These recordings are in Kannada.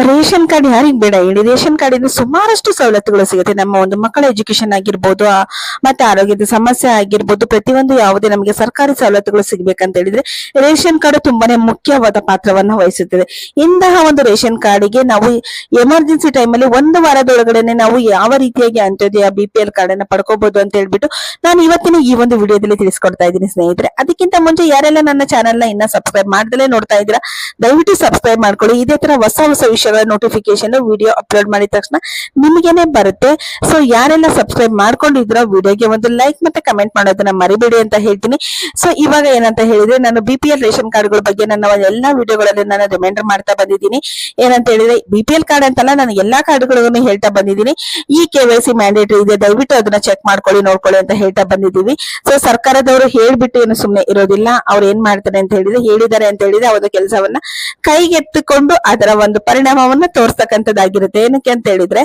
ರೇಷನ್ ಕಾರ್ಡ್ ಯಾರಿಗ್ ಬೇಡ ಹೇಳಿ. ರೇಷನ್ ಕಾರ್ಡ್ ಇಂದ ಸುಮಾರಷ್ಟು ಸವಲತ್ತುಗಳು ಸಿಗುತ್ತೆ. ನಮ್ಮ ಒಂದು ಮಕ್ಕಳ ಎಜುಕೇಶನ್ ಆಗಿರ್ಬೋದು, ಮತ್ತೆ ಆರೋಗ್ಯದ ಸಮಸ್ಯೆ ಆಗಿರ್ಬೋದು, ಪ್ರತಿಯೊಂದು ಯಾವುದೇ ನಮಗೆ ಸರ್ಕಾರಿ ಸವಲತ್ತುಗಳು ಸಿಗ್ಬೇಕಂತ ಹೇಳಿದ್ರೆ ರೇಷನ್ ಕಾರ್ಡ್ ತುಂಬಾನೇ ಮುಖ್ಯವಾದ ಪಾತ್ರವನ್ನು ವಹಿಸುತ್ತದೆ. ಇಂತಹ ಒಂದು ರೇಷನ್ ಕಾರ್ಡಿಗೆ ನಾವು ಎಮರ್ಜೆನ್ಸಿ ಟೈಮಲ್ಲಿ ಒಂದು ವಾರದೊಳಗಡೆ ನಾವು ಯಾವ ರೀತಿಯಾಗಿ ಅಂತ್ಯೋದಯ BPL ಕಾರ್ಡ್ ಅನ್ನ ಪಡ್ಕೋಬಹುದು ಅಂತ ಹೇಳ್ಬಿಟ್ಟು ನಾನು ಇವತ್ತಿನ ಈ ಒಂದು ವಿಡಿಯೋದಲ್ಲಿ ತಿಳಿಸ್ಕೊಡ್ತಾ ಇದ್ದೀನಿ ಸ್ನೇಹಿತರೆ. ಅದಕ್ಕಿಂತ ಮುಂಚೆ ಯಾರೆಲ್ಲ ನನ್ನ ಚಾನೆಲ್ ನ ಇನ್ನ ಸಬ್ಸ್ಕ್ರೈಬ್ ಮಾಡ್ದಲೇ ನೋಡ್ತಾ ಇದ್ದೀರಾ, ದಯವಿಟ್ಟು ಸಬ್ಸ್ಕ್ರೈಬ್ ಮಾಡ್ಕೊಳ್ಳಿ. ಇದೇ ತರ ಹೊಸ ಹೊಸ ವಿಷಯಗಳ ನೋಟಿಫಿಕೇಶನ್ ವಿಡಿಯೋ ಅಪ್ಲೋಡ್ ಮಾಡಿದ ತಕ್ಷಣ ನಿಮಗೇನೆ ಬರುತ್ತೆ. ಸೊ ಯಾರೆಲ್ಲ ಸಬ್ಸ್ಕ್ರೈಬ್ ಮಾಡ್ಕೊಂಡಿದ್ರೋ ವಿಡಿಯೋಗೆ ಒಂದು ಲೈಕ್ ಮತ್ತೆ ಕಮೆಂಟ್ ಮಾಡೋದನ್ನ ಮರಿಬೇಡಿ ಅಂತ ಹೇಳ್ತೀನಿ. ಸೊ ಇವಾಗ ಏನಂತ ಹೇಳಿದ್ರೆ, ನಾನು BPL ರೇಷನ್ ಕಾರ್ಡ್ ಗಳ ಬಗ್ಗೆ ನನ್ನ ಎಲ್ಲಾ ವಿಡಿಯೋಗಳಲ್ಲಿ ನಾನು ರಿಮೈಂಡರ್ ಮಾಡ್ತಾ ಬಂದಿದ್ದೀನಿ. ಏನಂತ ಹೇಳಿದ್ರೆ BPL ಕಾರ್ಡ್ ಅಂತಲ್ಲ, ನಾನು ಎಲ್ಲಾ ಕಾರ್ಡ್ಗಳನ್ನು ಹೇಳ್ತಾ ಬಂದಿದ್ದೀನಿ. ಈ KYC ಮ್ಯಾಂಡೇಟರಿ ಇದೆ, ದಯವಿಟ್ಟು ಅದನ್ನ ಚೆಕ್ ಮಾಡ್ಕೊಳ್ಳಿ, ನೋಡ್ಕೊಳ್ಳಿ ಅಂತ ಹೇಳ್ತಾ ಬಂದಿದ್ದೀವಿ. ಸೊ ಸರ್ಕಾರದವರು ಹೇಳ್ಬಿಟ್ಟು ಏನು ಸುಮ್ಮನೆ ಇರೋದಿಲ್ಲ. ಅವ್ರು ಏನ್ ಮಾಡ್ತಾರೆ ಅಂತ ಹೇಳಿದ್ರೆ, ಹೇಳಿದ್ದಾರೆ ಅಂತ ಹೇಳಿದ್ರೆ ಅವರ ಕೆಲಸವನ್ನ ಕೈಗೆತ್ತಿಕೊಂಡು ಅದರ ಒಂದು ಪರಿಣಾಮವನ್ನ ತೋರ್ಸ್ತಕ್ಕಂಥದ್ದಾಗಿರುತ್ತೆ. ಏನಕ್ಕೆ ಅಂತ ಹೇಳಿದ್ರೆ,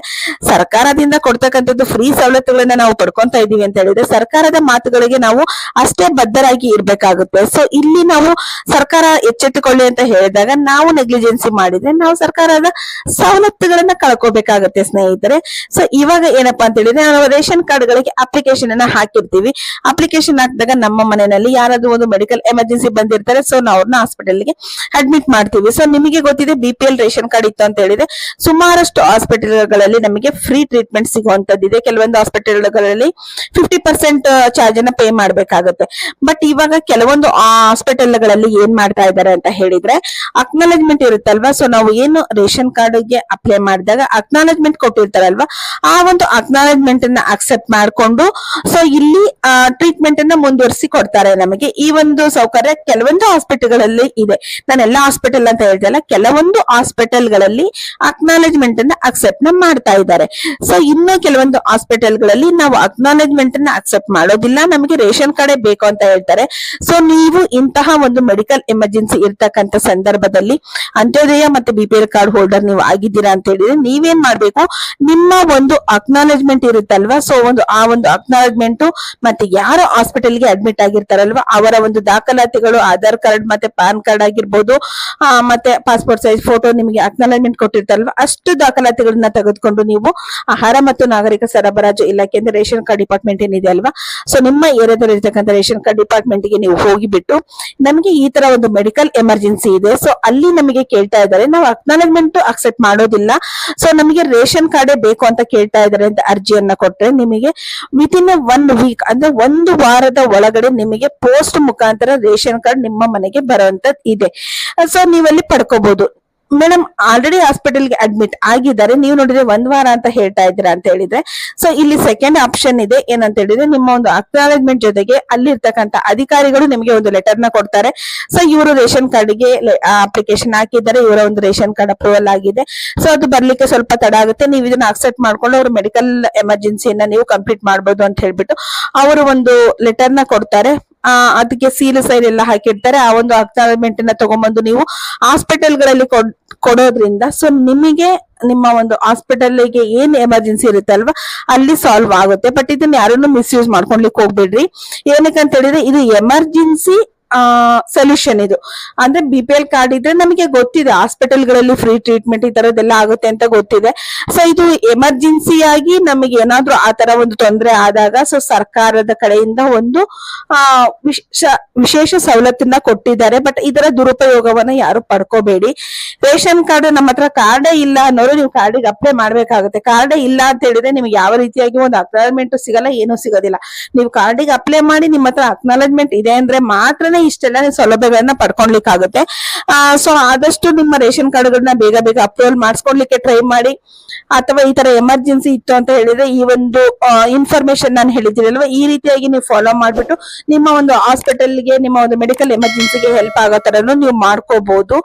ಸರ್ಕಾರದಿಂದ ಕೊಡ್ತಕ್ಕಂಥದ್ದು ಫ್ರೀ ಸವಲತ್ತುಗಳನ್ನ ನಾವು ಪಡ್ಕೊಂತ ಇದೀವಿ ಅಂತ ಹೇಳಿದ್ರೆ ಸರ್ಕಾರದ ಮಾತುಗಳಿಗೆ ನಾವು ಅಷ್ಟೇ ಬದ್ಧರಾಗಿ ಇರ್ಬೇಕಾಗುತ್ತೆ. ಸೊ ಇಲ್ಲಿ ನಾವು ಸರ್ಕಾರ ಎಚ್ಚೆತ್ತುಕೊಳ್ಳಿ ಅಂತ ಹೇಳಿದಾಗ ನಾವು ನೆಗ್ಲಿಜೆನ್ಸಿ ಮಾಡಿದ್ರೆ ನಾವು ಸರ್ಕಾರದ ಸವಲತ್ತುಗಳನ್ನ ಕಳ್ಕೋಬೇಕಾಗತ್ತೆ ಸ್ನೇಹಿತರೆ. ಸೊ ಇವಾಗ ಏನಪ್ಪಾ ಅಂತ ಹೇಳಿದ್ರೆ, ನಾವು ರೇಷನ್ ಕಾರ್ಡ್ ಗಳಿಗೆ ಅಪ್ಲಿಕೇಶನ್ ಅನ್ನ ಹಾಕಿರ್ತೀವಿ. ಅಪ್ಲಿಕೇಶನ್ ಹಾಕಿದಾಗ ನಮ್ಮ ಮನೆಯಲ್ಲಿ ಯಾರಾದ್ರೂ ಒಂದು ಮೆಡಿಕಲ್ ಎಮರ್ಜೆನ್ಸಿ ಬಂದಿರ್ತಾರೆ. ಸೊ ನಾವು ಅವ್ರನ್ನ ಹಾಸ್ಪಿಟಲ್ಗೆ ಅಡ್ಮಿಟ್ ಮಾಡ್ತೀವಿ. ಸೊ ನಿಮಗೆ ಗೊತ್ತಿದೆ, BPL ರೇಷನ್ ಕಾರ್ಡ್ ಇತ್ತು ಅಂತ ಹೇಳಿದ್ರೆ ಸುಮಾರಷ್ಟು ಹಾಸ್ಪಿಟಲ್ಗಳಲ್ಲಿ ನಮಗೆ ಫ್ರೀ ಟ್ರೀಟ್ಮೆಂಟ್ ಸಿಗುವಂತದ್ದಿದೆ. ಕೆಲವೊಂದು ಹಾಸ್ಪಿಟಲ್ಗಳಲ್ಲಿ 50% ಚಾರ್ಜ್ ಅನ್ನ ಪೇ ಮಾಡ್ಬೇಕಾಗುತ್ತೆ. ಬಟ್ ಇವಾಗ ಕೆಲವೊಂದು ಹಾಸ್ಪಿಟಲ್ಗಳಲ್ಲಿ ಏನ್ ಮಾಡ್ತಾ ಇದ್ದಾರೆ ಅಂತ ಹೇಳಿದ್ರೆ, ಅಕ್ನಾಲೆಜ್ಮೆಂಟ್ ಇರುತ್ತಲ್ವಾ. ಸೊ ನಾವು ಏನು ರೇಷನ್ ಕಾರ್ಡ್ ಗೆ ಅಪ್ಲೈ ಮಾಡಿದಾಗ ಅಕ್ನಾಲೆಜ್ಮೆಂಟ್ ಕೊಟ್ಟಿರ್ತಾರಲ್ವಾ, ಆ ಒಂದು ಅಕ್ನಾಲೆಜ್ಮೆಂಟ್ ಅನ್ನ ಅಕ್ಸೆಪ್ಟ್ ಮಾಡ್ಕೊಂಡು ಸೊ ಇಲ್ಲಿ ಟ್ರೀಟ್ಮೆಂಟ್ ಅನ್ನ ಮುಂದುವರಿಸಿ ಕೊಡ್ತಾರೆ ನಮಗೆ. ಈ ಒಂದು ಸೌಕರ್ಯ ಕೆಲವೊಂದು ಹಾಸ್ಪಿಟಲ್ಗಳಲ್ಲಿ ಇದೆ. ನಾನು ಎಲ್ಲಾ ಹಾಸ್ಪಿಟಲ್ ಅಂತ ಹೇಳ್ತಲ್ಲ, ಕೆಲವೊಂದು ಹಾಸ್ಪಿಟಲ್ ಗಳಲ್ಲಿ ಅಕ್ನಾಲೆಜ್ಮೆಂಟ್ ಅನ್ನ ಅಕ್ಸೆಪ್ಟ್ ಮಾಡ್ತಾ ಇದ್ದಾರೆ. ಸೊ ಇನ್ನು ಕೆಲವೊಂದು ಹಾಸ್ಪಿಟಲ್ ಗಳಲ್ಲಿ ನಾವು ಅಕ್ನಾಲೆಜ್ಮೆಂಟ್ ಅನ್ನ ಅಕ್ಸೆಪ್ಟ್ ಮಾಡೋದಿಲ್ಲ, ನಮಗೆ ರೇಷನ್ ಕಾರ್ಡ್ ಬೇಕು ಅಂತ ಹೇಳ್ತಾರೆ. ಸೊ ನೀವು ಇಂತಹ ಒಂದು ಮೆಡಿಕಲ್ ಎಮರ್ಜೆನ್ಸಿ ಇರ್ತಕ್ಕಂಥ ಸಂದರ್ಭದಲ್ಲಿ ಅಂತ್ಯೋದಯ ಮತ್ತೆ BPL ಕಾರ್ಡ್ ಹೋಲ್ಡರ್ ನೀವು ಆಗಿದ್ದೀರಾ ಅಂತ ಹೇಳಿದ್ರೆ ನೀವೇನ್ ಮಾಡ್ಬೇಕು, ನಿಮ್ಮ ಒಂದು ಅಕ್ನಾಲೆಜ್ಮೆಂಟ್ ಇರುತ್ತಲ್ವಾ. ಸೊ ಆ ಒಂದು ಅಕ್ನಾಲೆಜ್ಮೆಂಟ್ ಮತ್ತೆ ಯಾರು ಹಾಸ್ಪಿಟಲ್ಗೆ ಅಡ್ಮಿಟ್ ಆಗಿರ್ತಾರಲ್ವಾ ಅವರ ಒಂದು ದಾಖಲಾತಿಗಳು, ಆಧಾರ್ ಕಾರ್ಡ್ ಮತ್ತೆ ಪಾನ್ ಕಾರ್ಡ್ ಆಗಿರ್ಬೋದು, ಮತ್ತೆ ಪಾಸ್ಪೋರ್ಟ್ ಸೈಜ್ ಫೋಟೋ, ನಿಮಗೆ ಅಕ್ನಾಲೆಜ್ಮೆಂಟ್ ಕೊಟ್ಟಿರ್ತಾರಲ್ವಾ ಅಷ್ಟು ದಾಖಲಾತಿಗಳನ್ನ ತೆಗೆದುಕೊಂಡು ನೀವು ಆಹಾರ ಮತ್ತು ನಾಗರಿಕ ಸರಬರಾಜು ಇಲಾಖೆ ಅಂದ್ರೆ ರೇಷನ್ ಕಾರ್ಡ್ ಡಿಪಾರ್ಟ್ಮೆಂಟ್ ಏನಿದೆ ಅಲ್ವಾ, ಸೊ ನಿಮ್ಮ ಏರಿಯಾದಲ್ಲಿ ಇರ್ತಕ್ಕಂಥ ರೇಷನ್ ಕಾರ್ಡ್ ಡಿಪಾರ್ಟ್ಮೆಂಟ್ ಗೆ ನೀವು ಹೋಗಿಬಿಟ್ಟು ನಮಗೆ ಈ ತರ ಒಂದು ಮೆಡಿಕಲ್ ಎಮರ್ಜೆನ್ಸಿ ಇದೆ, ಸೊ ಅಲ್ಲಿ ನಮಗೆ ಕೇಳ್ತಾ ಇದ್ದಾರೆ, ನಾವು ಅಕ್ನಾಲೆಜ್ಮೆಂಟ್ ಅಕ್ಸೆಪ್ಟ್ ಮಾಡೋದಿಲ್ಲ, ಸೊ ನಮಗೆ ರೇಷನ್ ಕಾರ್ಡ್ ಬೇಕು ಅಂತ ಕೇಳ್ತಾ ಇದ್ದಾರೆ ಅಂತ ಅರ್ಜಿಯನ್ನ ಕೊಟ್ರೆ ನಿಮಗೆ ವಿತಿನ್ 1 ವೀಕ್ ಅಂದ್ರೆ ಒಂದು ವಾರದ ಒಳಗಡೆ ನಿಮಗೆ ಪೋಸ್ಟ್ ಮುಖಾಂತರ ರೇಷನ್ ಕಾರ್ಡ್ ನಿಮ್ಮ ಮನೆಗೆ ಬರುವಂತದ್ದು ಇದೆ. ಸೊ ನೀವಲ್ಲಿ ಪಡ್ಕೋಬಹುದು. ಮೇಡಮ್ ಆಲ್ರೆಡಿ ಹಾಸ್ಪಿಟಲ್ಗೆ ಅಡ್ಮಿಟ್ ಆಗಿದ್ದಾರೆ, ನೀವು ನೋಡಿದ್ರೆ 1 ವಾರ ಅಂತ ಹೇಳ್ತಾ ಇದ್ದೀರಾ ಅಂತ ಹೇಳಿದ್ರೆ, ಸೊ ಇಲ್ಲಿ ಸೆಕೆಂಡ್ ಆಪ್ಷನ್ ಇದೆ. ಏನಂತ ಹೇಳಿದ್ರೆ, ನಿಮ್ಮ ಒಂದು ಅಕ್ನಾಲೆಜ್ಮೆಂಟ್ ಜೊತೆಗೆ ಅಲ್ಲಿ ಇರ್ತಕ್ಕಂಥ ಅಧಿಕಾರಿಗಳು ನಿಮಗೆ ಒಂದು ಲೆಟರ್ ನ ಕೊಡ್ತಾರೆ. ಸೊ ಇವರು ರೇಷನ್ ಕಾರ್ಡ್ಗೆ ಅಪ್ಲಿಕೇಶನ್ ಹಾಕಿದ್ದಾರೆ, ಇವರ ಒಂದು ರೇಷನ್ ಕಾರ್ಡ್ ಅಪ್ರೂವಲ್ ಆಗಿದೆ, ಸೊ ಅದು ಬರ್ಲಿಕ್ಕೆ ಸ್ವಲ್ಪ ತಡ ಆಗುತ್ತೆ, ನೀವು ಇದನ್ನ ಅಕ್ಸೆಪ್ಟ್ ಮಾಡ್ಕೊಂಡು ಅವ್ರ ಮೆಡಿಕಲ್ ಎಮರ್ಜೆನ್ಸಿಯನ್ನ ನೀವು ಕಂಪ್ಲೀಟ್ ಮಾಡಬಹುದು ಅಂತ ಹೇಳ್ಬಿಟ್ಟು ಅವರು ಒಂದು ಲೆಟರ್ ನ ಕೊಡ್ತಾರೆ. ಅದಕ್ಕೆ ಸೀಲ್ ಸೈನ್ ಎಲ್ಲ ಹಾಕಿರ್ತಾರೆ. ಆ ಒಂದು ಅಕ್ನಾಲೆಜ್ಮೆಂಟ್ ಅನ್ನ ತಗೊಂಡ್ಬಂದು ನೀವು ಹಾಸ್ಪಿಟಲ್ ಗಳಲ್ಲಿ ಕೊಡೋದ್ರಿಂದ ಸೊ ನಿಮಗೆ ನಿಮ್ಮ ಒಂದು ಹಾಸ್ಪಿಟಲ್ ಗೆ ಏನ್ ಎಮರ್ಜೆನ್ಸಿ ಇರುತ್ತೆ ಅಲ್ವಾ ಅಲ್ಲಿ ಸಾಲ್ವ್ ಆಗುತ್ತೆ. ಬಟ್ ಇದನ್ನ ಯಾರನ್ನು ಮಿಸ್ಯೂಸ್ ಮಾಡ್ಕೊಳ್ಲಿಕ್ಕೆ ಹೋಗ್ಬೇಡ್ರಿ. ಏನಕ್ಕೆ ಅಂತ ಹೇಳಿದ್ರೆ ಇದು ಎಮರ್ಜೆನ್ಸಿ ಸೊಲ್ಯೂಷನ್. ಇದು ಅಂದ್ರೆ BPL ಕಾರ್ಡ್ ಇದ್ರೆ ನಮಗೆ ಗೊತ್ತಿದೆ ಹಾಸ್ಪಿಟಲ್ಗಳಲ್ಲಿ ಫ್ರೀ ಟ್ರೀಟ್ಮೆಂಟ್ ಈ ತರದೆಲ್ಲ ಆಗುತ್ತೆ ಅಂತ ಗೊತ್ತಿದೆ. ಸೊ ಇದು ಎಮರ್ಜೆನ್ಸಿಯಾಗಿ ನಮಗೆ ಏನಾದ್ರೂ ಆ ತರ ಒಂದು ತೊಂದರೆ ಆದಾಗ ಸೊ ಸರ್ಕಾರದ ಕಡೆಯಿಂದ ಒಂದು ವಿಶೇಷ ಸವಲತ್ತನ್ನ ಕೊಟ್ಟಿದ್ದಾರೆ. ಬಟ್ ಇದರ ದುರುಪಯೋಗವನ್ನ ಯಾರು ಪಡ್ಕೋಬೇಡಿ. ರೇಷನ್ ಕಾರ್ಡ್ ನಮ್ಮ ಹತ್ರ ಕಾರ್ಡೇ ಇಲ್ಲ ಅನ್ನೋರು ನೀವು ಕಾರ್ಡಿಗೆ ಅಪ್ಲೈ ಮಾಡ್ಬೇಕಾಗುತ್ತೆ. ಕಾರ್ಡೇ ಇಲ್ಲ ಅಂತ ಹೇಳಿದ್ರೆ ನಿಮ್ಗೆ ಯಾವ ರೀತಿಯಾಗಿ ಒಂದು ಅಕ್ನಾಲೆಜ್ಮೆಂಟ್ ಸಿಗಲ್ಲ, ಏನೂ ಸಿಗೋದಿಲ್ಲ. ನೀವು ಕಾರ್ಡಿಗೆ ಅಪ್ಲೈ ಮಾಡಿ ನಿಮ್ಮ ಹತ್ರ ಅಕ್ನಾಲೆಜ್ಮೆಂಟ್ ಇದೆ ಅಂದ್ರೆ ಮಾತ್ರನೇ ಇಷ್ಟೆಲ್ಲ ಸೌಲಭ್ಯಗಳನ್ನ ಪಡ್ಕೊಳ್ಲಿಕ್ಕಾಗುತ್ತೆ. ಸೊ ಆದಷ್ಟು ನಿಮ್ಮ ರೇಷನ್ ಕಾರ್ಡ್ಗಳನ್ನ ಬೇಗ ಬೇಗ ಅಪ್ರೂವಲ್ ಮಾಡಿಸ್ಕೊಳ್ಲಿಕ್ಕೆ ಟ್ರೈ ಮಾಡಿ. ಅಥವಾ ಈ ತರ ಎಮರ್ಜೆನ್ಸಿ ಇತ್ತು ಅಂತ ಹೇಳಿದ್ರೆ ಈ ಒಂದು ಇನ್ಫಾರ್ಮೇಶನ್ ನಾನು ಹೇಳಿದ್ದೀನಲ್ವಾ, ಈ ರೀತಿಯಾಗಿ ನೀವು ಫಾಲೋ ಮಾಡ್ಬಿಟ್ಟು ನಿಮ್ಮ ಒಂದು ಹಾಸ್ಪಿಟಲ್ಗೆ ನಿಮ್ಮ ಒಂದು ಮೆಡಿಕಲ್ ಎಮರ್ಜೆನ್ಸಿಗೆ ಹೆಲ್ಪ್ ಆಗೋ ತರನು ನೀವು ಮಾಡ್ಕೋಬಹುದು.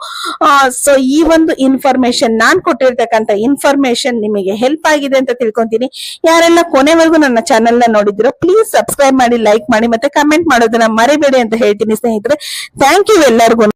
ಸೊ ಈ ಒಂದು ಇನ್ಫಾರ್ಮೇಶನ್ ನಾನ್ ಕೊಟ್ಟಿರ್ತಕ್ಕಂಥ ಇನ್ಫಾರ್ಮೇಶನ್ ನಿಮಗೆ ಹೆಲ್ಪ್ ಆಗಿದೆ ಅಂತ ತಿಳ್ಕೊಂತೀನಿ. ಯಾರೆಲ್ಲ ಕೊನೆವರೆಗೂ ನನ್ನ ಚಾನೆಲ್ ನ ನೋಡಿದಿರೋ ಪ್ಲೀಸ್ ಸಬ್ಸ್ಕ್ರೈಬ್ ಮಾಡಿ, ಲೈಕ್ ಮಾಡಿ, ಮತ್ತೆ ಕಮೆಂಟ್ ಮಾಡೋದನ್ನ ಮರಿಬೇಡಿ ಅಂತ ಹೇಳ್ತೀನಿ ಸ್ನೇಹಿತರೆ. ಥ್ಯಾಂಕ್ ಯು ಎಲ್ಲರಿಗೂ.